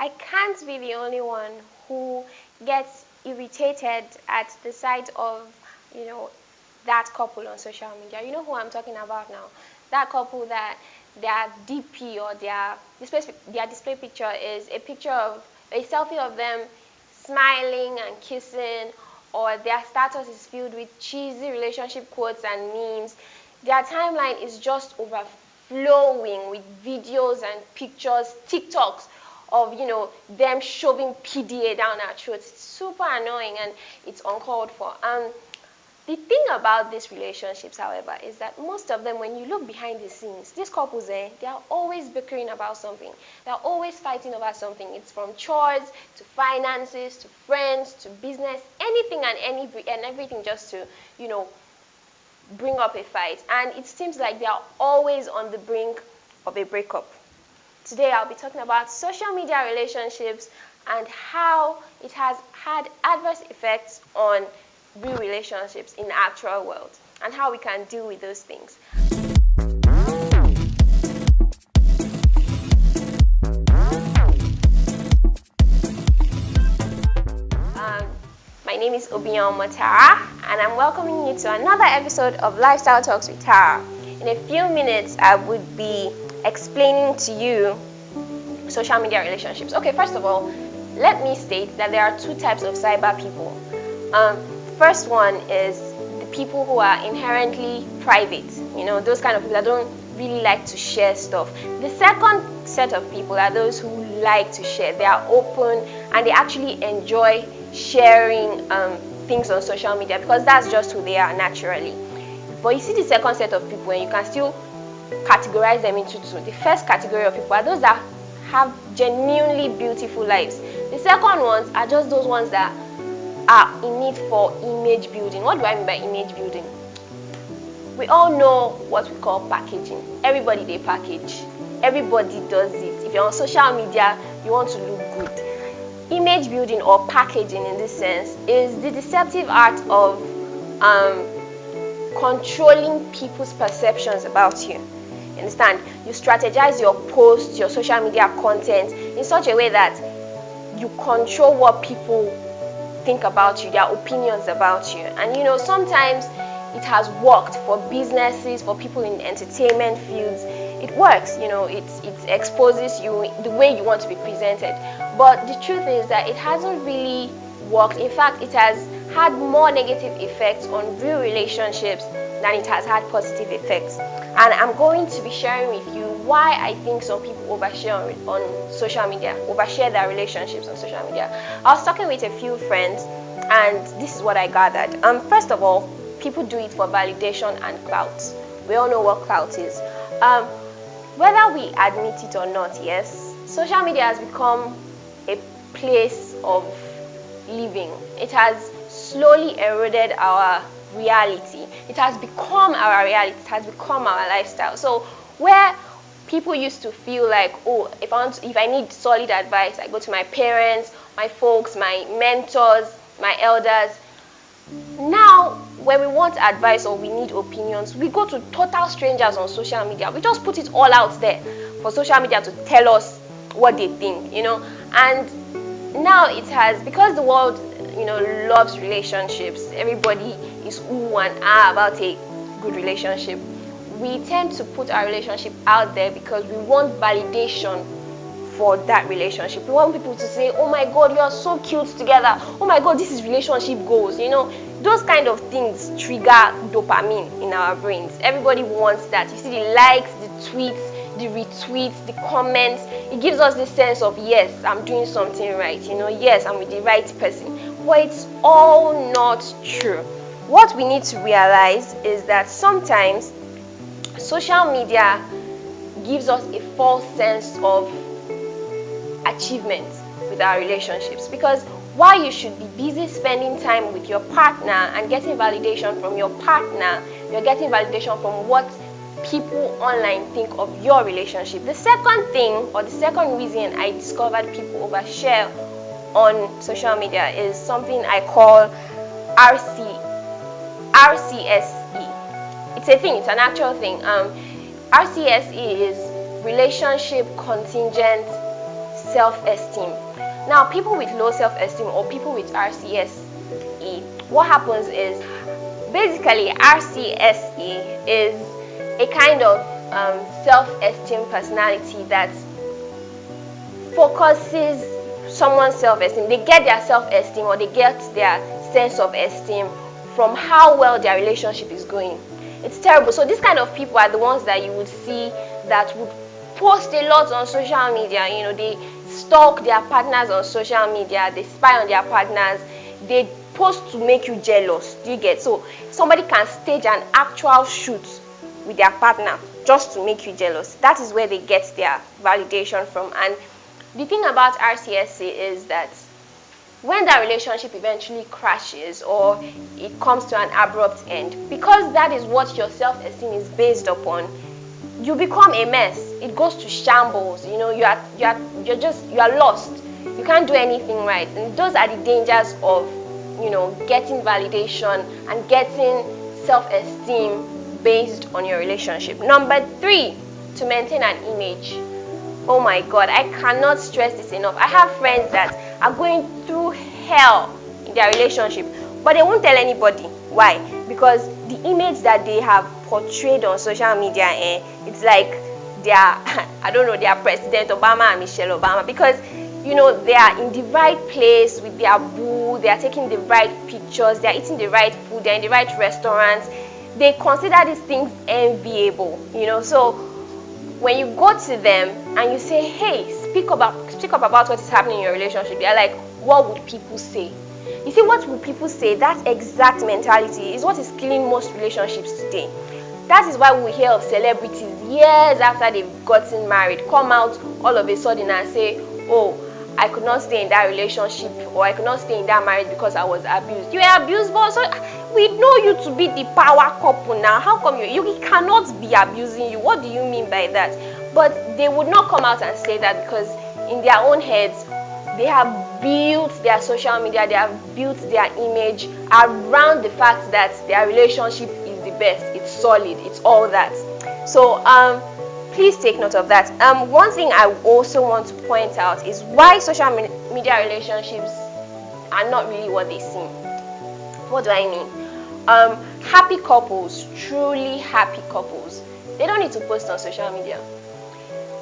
I can't be the only one who gets irritated at the sight of, you know, that couple on social media. You know who I'm talking about now? That couple that their DP or their display picture is a picture of a selfie of them smiling and kissing, or their status is filled with cheesy relationship quotes and memes. Their timeline is just overflowing with videos and pictures, TikToks of them shoving PDA down our throats. It's super annoying and it's uncalled for. The thing about these relationships, however, is that most of them, when you look behind the scenes, these couples, they are always bickering about something. They're always fighting over something. It's from chores to finances to friends to business, anything and everything, just to bring up a fight. And it seems like they are always on the brink of a breakup. Today, I'll be talking about social media relationships and how it has had adverse effects on real relationships in the actual world, and how we can deal with those things. My name is Obion Motara, and I'm welcoming you to another episode of Lifestyle Talks with Tara. In a few minutes, I would be explaining to you social media relationships. Okay, first of all, let me state that there are two types of cyber people. First one is the people who are inherently private, those kind of people that don't really like to share stuff. The second set of people are those who like to share. They are open and they actually enjoy sharing things on social media because that's just who they are naturally. But you see the second set of people, and you can still categorize them into two. The first category of people are those that have genuinely beautiful lives. The second ones are just those ones that are in need for image building. What do I mean by image building? We all know what we call packaging. Everybody they package. Everybody does it. If you're on social media, you want to look good. Image building or packaging in this sense is the deceptive art of controlling people's perceptions about you. You understand? You strategize your posts, your social media content in such a way that you control what people think about you, their opinions about you. And sometimes it has worked for businesses, for people in entertainment fields. It works, it exposes you the way you want to be presented. But the truth is that it hasn't really worked. In fact, it has had more negative effects on real relationships than it has had positive effects. And I'm going to be sharing with you why I think some people overshare on social media, overshare their relationships on social media. I was talking with a few friends, and this is what I gathered. First of all, people do it for validation and clout. We all know what clout is. Whether we admit it or not, yes, social media has become a place of living. It has slowly eroded our reality. It has become our reality. It has become our lifestyle. So where people used to feel like, oh, if I need solid advice, I go to my parents, my folks, my mentors, my elders. Now, when we want advice or we need opinions, we go to total strangers on social media. We just put it all out there for social media to tell us what they think, And now it has, because the world, loves relationships. Everybody is ooh and ah about a good relationship. We tend to put our relationship out there because we want validation for that relationship. We want people to say, oh my God, you are so cute together. Oh my God, this is relationship goals. Those kind of things trigger dopamine in our brains. Everybody wants that. You see the likes, the tweets, the retweets, the comments. It gives us this sense of, yes, I'm doing something right. Yes, I'm with the right person. But it's all not true. What we need to realize is that sometimes social media gives us a false sense of achievement with our relationships, because while you should be busy spending time with your partner and getting validation from your partner, you're getting validation from what people online think of your relationship. The second thing, or the second reason I discovered people overshare on social media is something I call RCSE. It's a thing, it's an actual thing. RCSE is relationship contingent self-esteem. Now, people with low self-esteem or people with RCSE, what happens is basically RCSE is a kind of self-esteem personality that focuses someone's self-esteem. They get their self-esteem or they get their sense of esteem from how well their relationship is going. It's terrible. So these kind of people are the ones that you would see that would post a lot on social media. You know, they stalk their partners on social media, they spy on their partners, they post to make you jealous. Do you get? So somebody can stage an actual shoot with their partner just to make you jealous. That is where they get their validation from. And the thing about RCSC is that when that relationship eventually crashes or it comes to an abrupt end, because that is what your self-esteem is based upon, you become a mess. It goes to shambles. You know, you are lost. You can't do anything right. And those are the dangers of, you know, getting validation and getting self-esteem based on your relationship. Number 3, to maintain an image. Oh my God, I cannot stress this enough. I have friends that are going through hell in their relationship, but they won't tell anybody. Why? Because the image that they have portrayed on social media, it's like they are, I don't know, they are President Obama and Michelle Obama, because, you know, they are in the right place with their boo, they are taking the right pictures, they are eating the right food, they are in the right restaurants. They consider these things enviable, you know. So when you go to them and you say, hey, speak up about what is happening in your relationship, they're like, what would people say? You see, what would people say? That exact mentality is what is killing most relationships today. That is why we hear of celebrities years after they've gotten married come out all of a sudden and say, oh, I could not stay in that relationship, or I could not stay in that marriage because I was abused. You were abused, but so we know you to be the power couple now. How come you cannot be abusing you? What do you mean by that? But they would not come out and say that, because in their own heads, they have built their social media, they have built their image around the fact that their relationship is the best, it's solid, it's all that. So please take note of that. One thing I also want to point out is why social media relationships are not really what they seem. What do I mean? Happy couples, truly happy couples, they don't need to post on social media.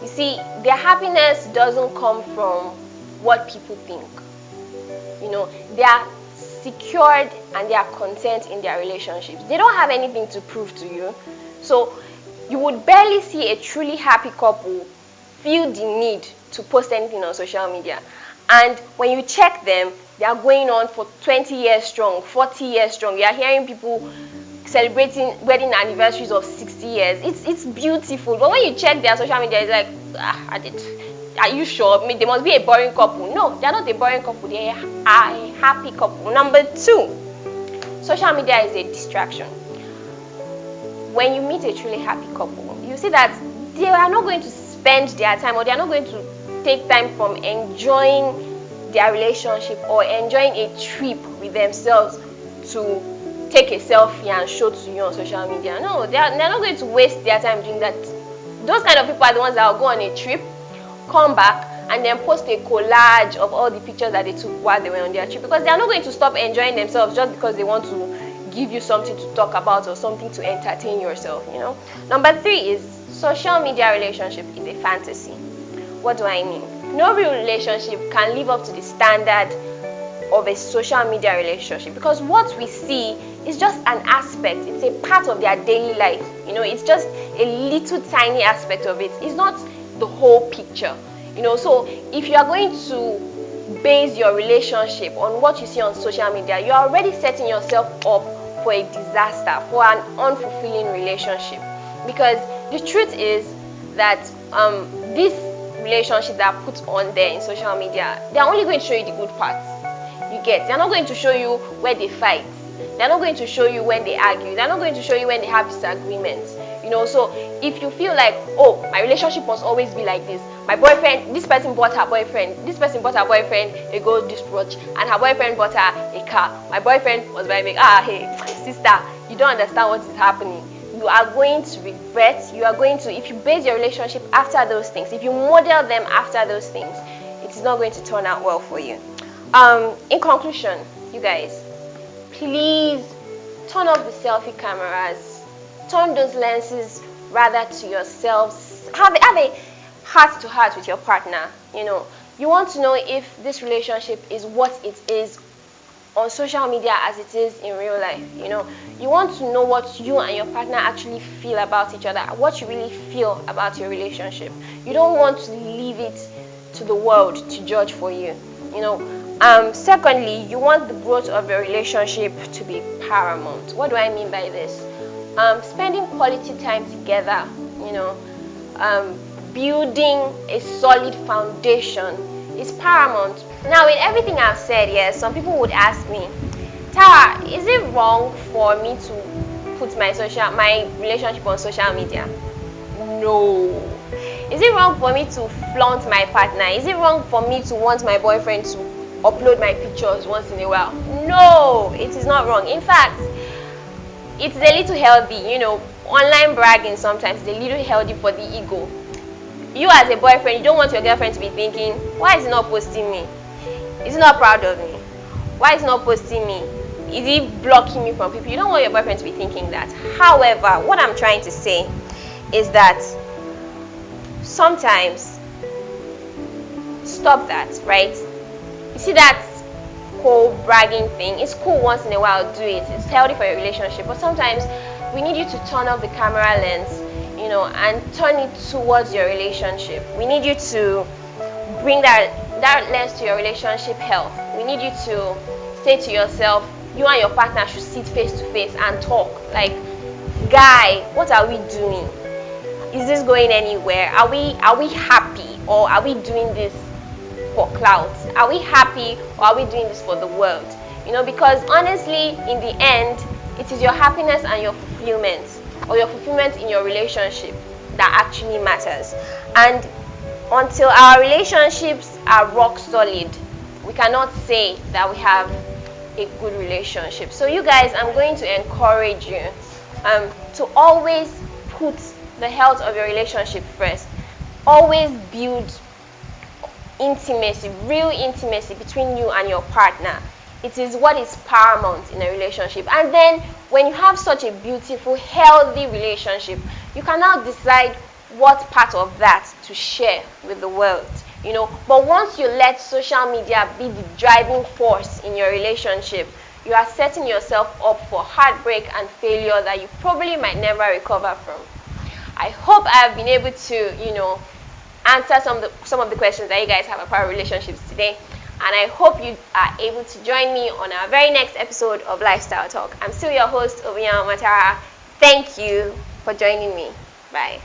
You see, their happiness doesn't come from what people think. You know, they are secured and they are content in their relationships. They don't have anything to prove to you. So you would barely see a truly happy couple feel the need to post anything on social media. And when you check them, they are going on for 20 years strong, 40 years strong. You are hearing people celebrating wedding anniversaries of 60 years. It's beautiful. But when you check their social media, it's like, are you sure? I mean, they must be a boring couple. No, they are not a boring couple. They are a happy couple. Number 2, social media is a distraction. When you meet a truly happy couple, you see that they are not going to spend their time, or they are not going to take time from enjoying their relationship or enjoying a trip with themselves to take a selfie and show to you on social media. No, they're not going to waste their time doing that. Those kind of people are the ones that will go on a trip, come back, and then post a collage of all the pictures that they took while they were on their trip, because they are not going to stop enjoying themselves just because they want to give you something to talk about or something to entertain yourself, you know. Number 3 is social media relationship is a fantasy. What do I mean? No real relationship can live up to the standard of a social media relationship, because what we see is just an aspect. It's a part of their daily life. You know, it's just a little tiny aspect of it. It's not the whole picture. You know, so if you are going to base your relationship on what you see on social media, you are already setting yourself up for a disaster, for an unfulfilling relationship. Because the truth is that these relationships that are put on there in social media, they are only going to show you the good parts. You get? They're not going to show you where they fight. They're not going to show you when they argue. They're not going to show you when they have disagreements. You know, so if you feel like, oh, my relationship must always be like this. My boyfriend, this person bought her boyfriend, this person bought her boyfriend a gold watch, and her boyfriend bought her a car. My boyfriend was buying me, hey, sister, you don't understand what is happening. You are going to regret. You are going to, if you base your relationship after those things, if you model them after those things, is not going to turn out well for you. In conclusion, you guys, please turn off the selfie cameras, turn those lenses rather to yourselves. Have a heart to heart with your partner. You want to know if this relationship is what it is on social media as it is in real life. You want to know what you and your partner actually feel about each other, what you really feel about your relationship. You don't want to leave it to the world to judge for you. Secondly, you want the growth of your relationship to be paramount. What do I mean by this? Spending quality time together, building a solid foundation is paramount. Now, with everything I've said, yes, some people would ask me, Tara, is it wrong for me to put my relationship on social media? No. Is it wrong for me to flaunt my partner? Is it wrong for me to want my boyfriend to upload my pictures once in a while? No, it is not wrong. In fact, it's a little healthy. Online bragging sometimes is a little healthy for the ego. You as a boyfriend, you don't want your girlfriend to be thinking, why is he not posting me? Is he not proud of me? Why is he not posting me? Is he blocking me from people? You don't want your boyfriend to be thinking that. However, what I'm trying to say is that sometimes stop that, right? You see that whole bragging thing? It's cool once in a while, do it. It's healthy for your relationship. But sometimes we need you to turn off the camera lens, and turn it towards your relationship. We need you to bring that lens to your relationship health. We need you to say to yourself, you and your partner should sit face to face and talk. Like, guy, what are we doing? Is this going anywhere? Are we happy, or are we doing this for clout? Are we happy, or are we doing this for the world? Because honestly, in the end, it is your happiness and your fulfillment, or your fulfillment in your relationship, that actually matters. And until our relationships are rock solid, we cannot say that we have a good relationship. So you guys, I'm going to encourage you to always put the health of your relationship first. Always build intimacy, real intimacy between you and your partner. It is what is paramount in a relationship. And then when you have such a beautiful, healthy relationship, you can now decide what part of that to share with the world. But once you let social media be the driving force in your relationship, you are setting yourself up for heartbreak and failure that you probably might never recover from. I hope I have been able to, answer some of the questions that you guys have about relationships today. And I hope you are able to join me on our very next episode of Lifestyle Talk. I'm still your host, Obinyama Matara. Thank you for joining me. Bye.